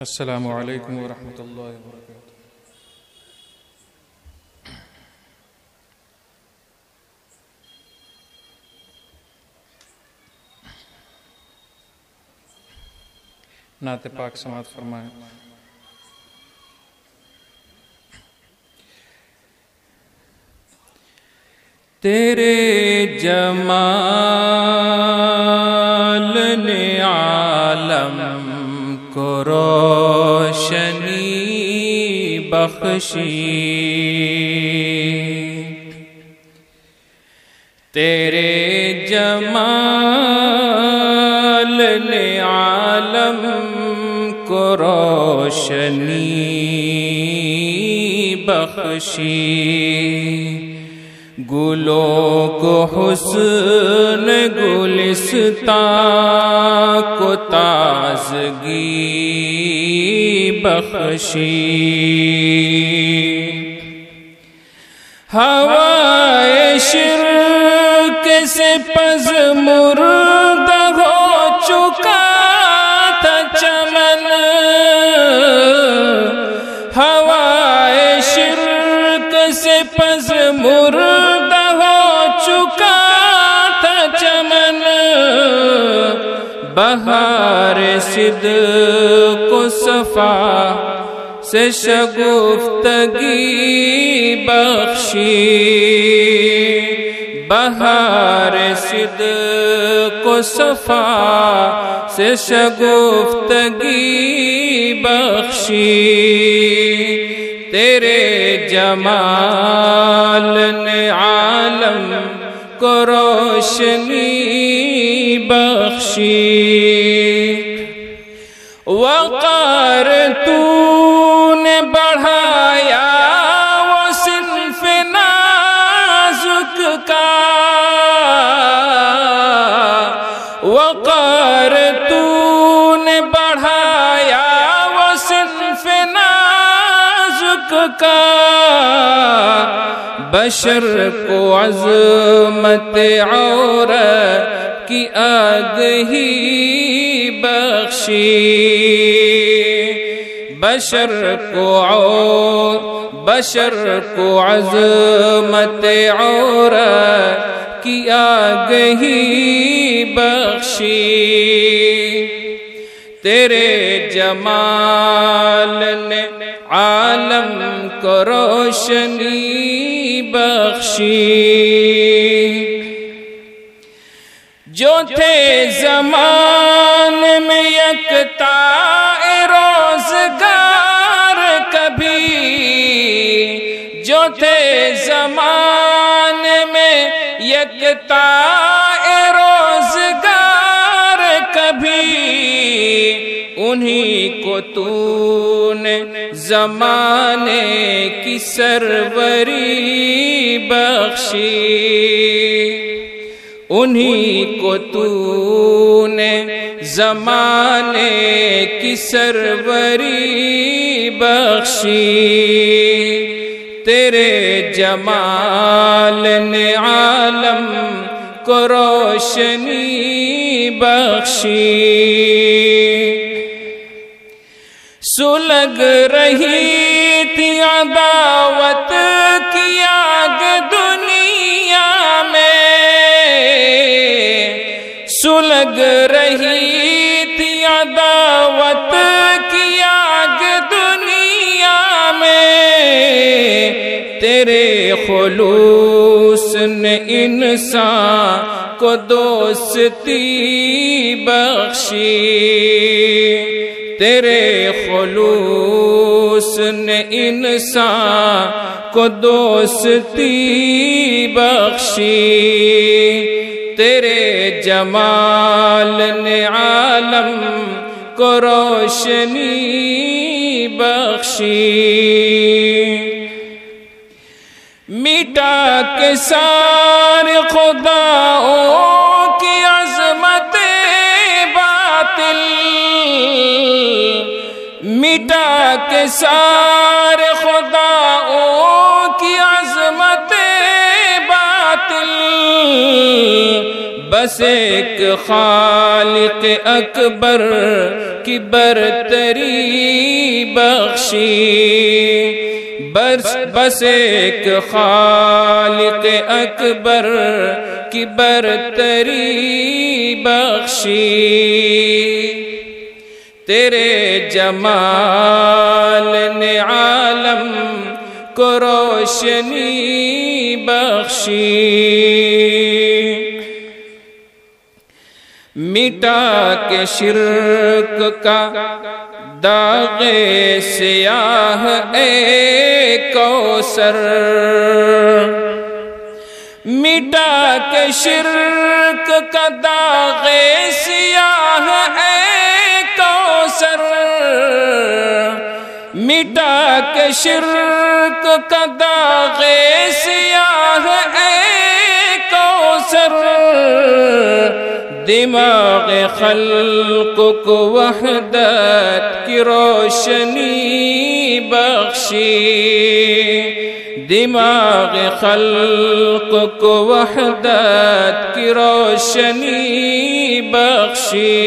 السلام علیکم ورحمۃ اللہ وبرکاتہ۔ نعت پاک سماعت فرمائیں۔ تیرے جمال نے عالم کو روشنی بخشی، تیرے جمال نے عالم کو روشنی بخشی، گلوں کو حسن گلستان کو تازگی بخشی، ہوائے شرک سے پژمرد ہو چکا تھا چمن، ہوائے شرک سے پژمرد ہو چکا تھا چمن، بہار صدق و صفا سے شگفتگی بخشی، بہار صدق و صفا سے شگفتگی بخشی، تیرے جمال نے عالم کو روشنی بخشی، وقار تو نے بڑھایا وہ صنف نازک کا، وقار تو نے بڑھایا وہ صنف نازک کا، بشر کو عظمت عورت کی آگہی بخشی، بشر کو عظمت عورت کی آگہی بخشی، تیرے جمال نے عالم کو روشنی بخشی، جو تھے زمان میں یکتا روزگار کبھی، جو تھے زمان میں یکتا روزگار کبھی، انہی کو تو نے زمانے کی سروری بخشی، انہی کو تو نے زمانے کی سروری بخشی، تیرے جمال نے عالم کو روشنی بخشی، سلگ رہی تھی عداوت کی آگ دنیا میں، سلگ رہی تھی عداوت کی آگ دنیا میں، تیرے خلوص نے انسان کو دوستی بخشی، تیرے خلوص نے انسان کو دوستی بخشی، تیرے جمال نے عالم کو روشنی بخشی، مٹا کے سارے خداؤں کی عظمت باطل، مٹا کے سارے خداؤں کی عظمت باطل، بس ایک خالق اکبر کی برتری بخشی، بس ایک خالق اکبر کی برتری بخشی، تیرے جمال نے عالم کو روشنی بخشی، مٹا کے شرک کا داغ سیاہ اے کوثر، مٹا کے شرک کا داغ سیاہ اے کوثر، مٹا کے شرک کا داغ سیاہ اے کوثر، دماغ خلق کو وحدت کی روشنی بخشی، دماغ خلق کو وحدت کی روشنی بخشی،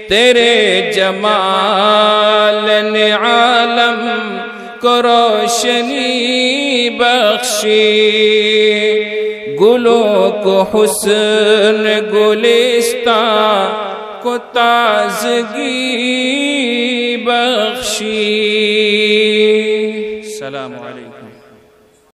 تیرے جمال نے عالم کو روشنی بخشی، گلوں کو حسن گلستان کو تازگی بخشی۔